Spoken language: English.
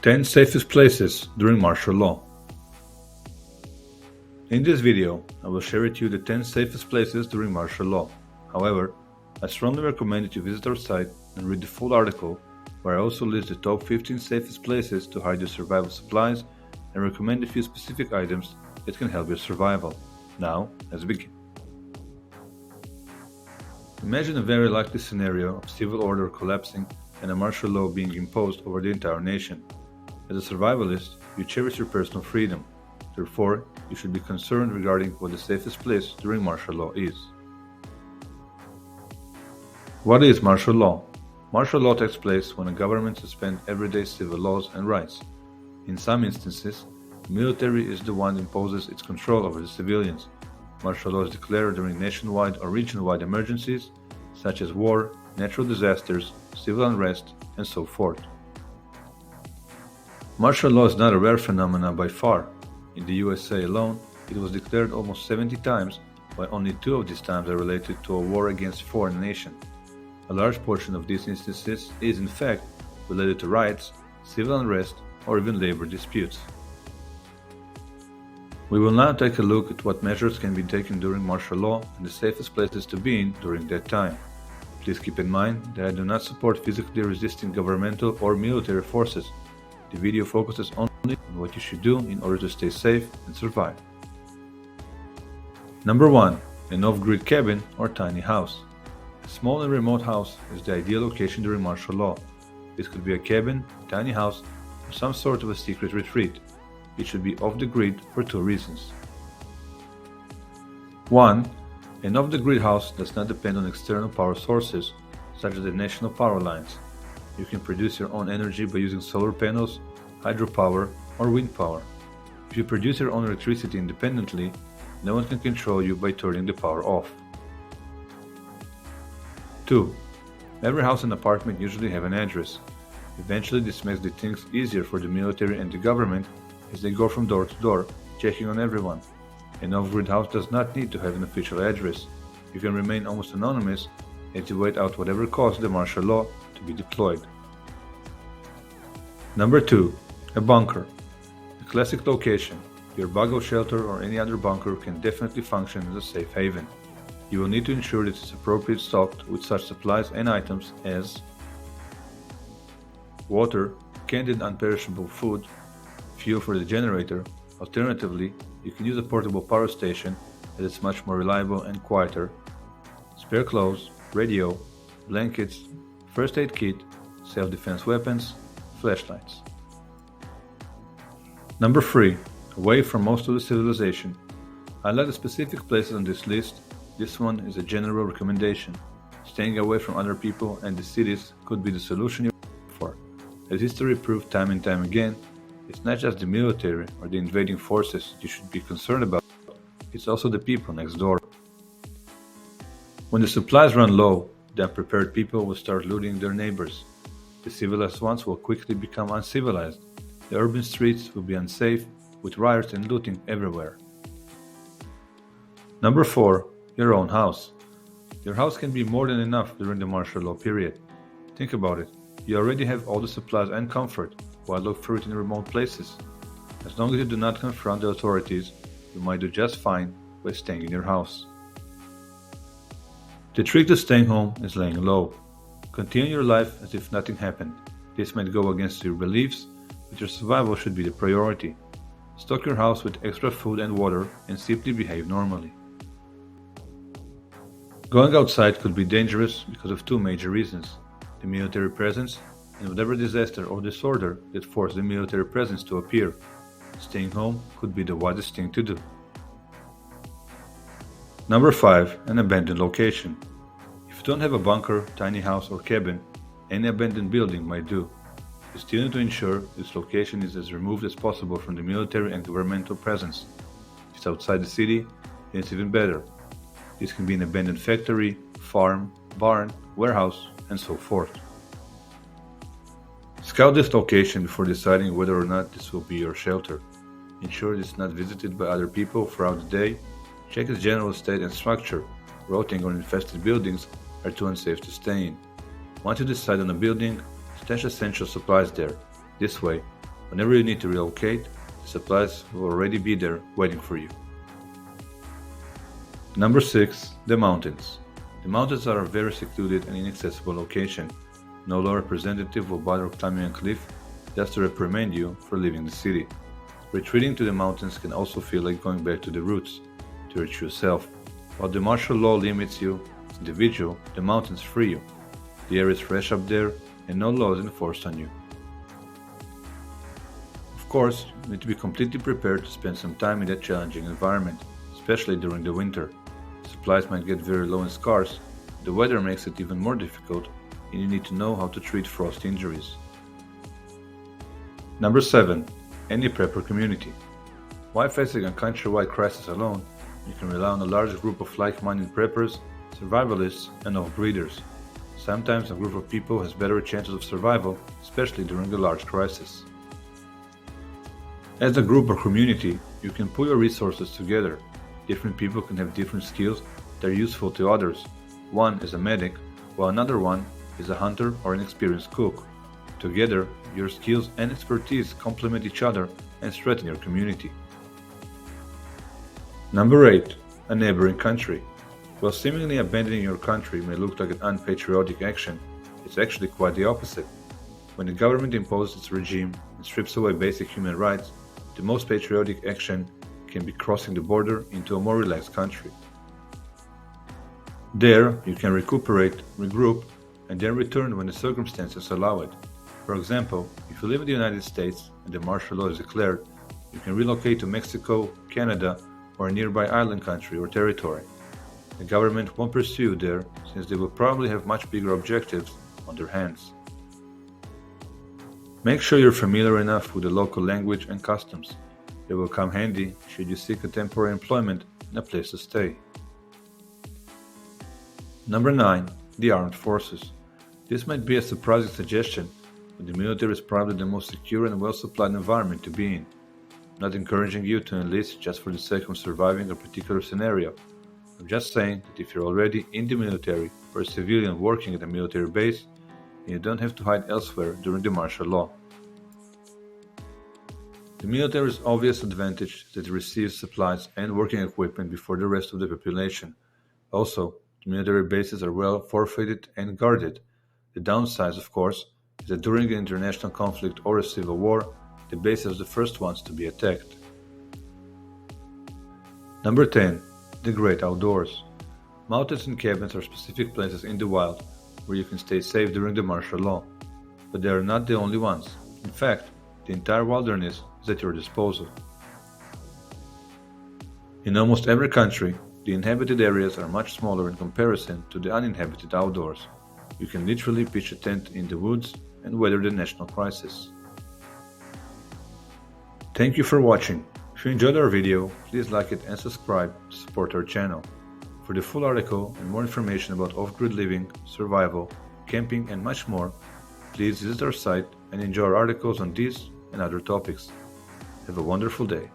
10 safest places during martial law. In this video, I will share with you the 10 safest places during martial law. However, I strongly recommend that you visit our site and read the full article, where I also list the top 15 safest places to hide your survival supplies and recommend a few specific items that can help your survival. Now, let's begin. Imagine a very likely scenario of civil order collapsing and a martial law being imposed over the entire nation. As a survivalist, you cherish your personal freedom. Therefore, you should be concerned regarding what the safest place during martial law is. What is martial law? Martial law takes place when a government suspends everyday civil laws and rights. In some instances, the military is the one that imposes its control over the civilians. Martial law is declared during nationwide or region-wide emergencies, such as war, natural disasters, civil unrest, and so forth. Martial law is not a rare phenomenon by far. In the USA alone, it was declared almost 70 times, while only 2 of these times are related to a war against a foreign nation. A large portion of these instances is, in fact, related to riots, civil unrest, or even labor disputes. We will now take a look at what measures can be taken during martial law and the safest places to be in during that time. Please keep in mind that I do not support physically resisting governmental or military forces. The video focuses only on what you should do in order to stay safe and survive. Number 1. An off-grid cabin or tiny house. A small and remote house is the ideal location during martial law. This could be a cabin, tiny house, or some sort of a secret retreat. It should be off the grid for 2 reasons. 1. An off-the-grid house does not depend on external power sources, such as the national power lines. You can produce your own energy by using solar panels, hydropower, or wind power. If you produce your own electricity independently, no one can control you by turning the power off. 2. Every house and apartment usually have an address. Eventually, this makes the things easier for the military and the government as they go from door to door, checking on everyone. An off-grid house does not need to have an official address. You can remain almost anonymous as you wait out whatever caused the martial law to be deployed. Number 2. A bunker. A classic location. Your bug-out shelter or any other bunker can definitely function as a safe haven. You will need to ensure that it's appropriately stocked with such supplies and items as water, canned and unperishable food, fuel for the generator. Alternatively, you can use a portable power station as it's much more reliable and quieter, spare clothes, radio, blankets, first aid kit, self-defense weapons, flashlights. Number 3. Away from most of the civilization. Unlike the specific places on this list, this one is a general recommendation. Staying away from other people and the cities could be the solution you're looking for. As history proved time and time again, it's not just the military or the invading forces you should be concerned about, it's also the people next door. When the supplies run low, the unprepared people will start looting their neighbors. The civilized ones will quickly become uncivilized. The urban streets will be unsafe, with riots and looting everywhere. Number 4. Your own house. Your house can be more than enough during the martial law period. Think about it. You already have all the supplies and comfort. Why look for it in remote places? As long as you do not confront the authorities, you might do just fine by staying in your house. The trick to staying home is laying low. Continue your life as if nothing happened. This might go against your beliefs, but your survival should be the priority. Stock your house with extra food and water and simply behave normally. Going outside could be dangerous because of 2 major reasons: the military presence and whatever disaster or disorder that forced the military presence to appear. Staying home could be the wisest thing to do. Number 5. An abandoned location. If you don't have a bunker, tiny house or cabin, any abandoned building might do. You still need to ensure this location is as removed as possible from the military and governmental presence. If it's outside the city, then it's even better. This can be an abandoned factory, farm, barn, warehouse, and so forth. Scout this location before deciding whether or not this will be your shelter. Ensure it is not visited by other people throughout the day. Check its general state and structure. Rotting or infested buildings are too unsafe to stay in. Once you decide on a building, stash essential supplies there. This way, Whenever you need to relocate, the supplies will already be there waiting for you. Number 6. The mountains. The mountains are a very secluded and inaccessible location. No law representative will bother climbing a cliff just to reprimand you for leaving the city. Retreating to the mountains can also feel like going back to the roots, to your true self. While the martial law limits you as an individual, the mountains free you. The air is fresh up there and no law is enforced on you. Of course, you need to be completely prepared to spend some time in that challenging environment, especially during the winter. Supplies might get very low and scarce, the weather makes it even more difficult, and you need to know how to treat frost injuries. Number 7. Any prepper community. While facing a countrywide crisis alone, you can rely on a large group of like-minded preppers, survivalists, and off-breeders. Sometimes a group of people has better chances of survival, especially during a large crisis. As a group or community, you can pull your resources together. Different people can have different skills that are useful to others. One is a medic, while another one is a hunter or an experienced cook. Together, your skills and expertise complement each other and strengthen your community. Number 8. A neighboring country. While seemingly abandoning your country may look like an unpatriotic action, it's actually quite the opposite. When the government imposes its regime and strips away basic human rights, the most patriotic action can be crossing the border into a more relaxed country. There, you can recuperate, regroup, and then return when the circumstances allow it. For example, if you live in the United States and the martial law is declared, you can relocate to Mexico, Canada, or a nearby island country or territory. The government won't pursue you there since they will probably have much bigger objectives on their hands. Make sure you're familiar enough with the local language and customs. They will come handy should you seek a temporary employment and a place to stay. Number 9. The armed forces. This might be a surprising suggestion, but the military is probably the most secure and well-supplied environment to be in. I'm not encouraging you to enlist just for the sake of surviving a particular scenario. I'm just saying that if you're already in the military or a civilian working at a military base, then you don't have to hide elsewhere during the martial law. The military's obvious advantage is that it receives supplies and working equipment before the rest of the population. Also, the military bases are well fortified and guarded. The downside, of course, is that during an international conflict or a civil war, the bases are the first ones to be attacked. Number 10. The great outdoors. Mountains and cabins are specific places in the wild where you can stay safe during the martial law. But they are not the only ones. In fact, the entire wilderness is at your disposal. In almost every country, the inhabited areas are much smaller in comparison to the uninhabited outdoors. You can literally pitch a tent in the woods and weather the national crisis. Thank you for watching. If you enjoyed our video, please like it and subscribe to support our channel. For the full article and more information about off-grid living, survival, camping and much more, please visit our site and enjoy our articles on these and other topics. Have a wonderful day.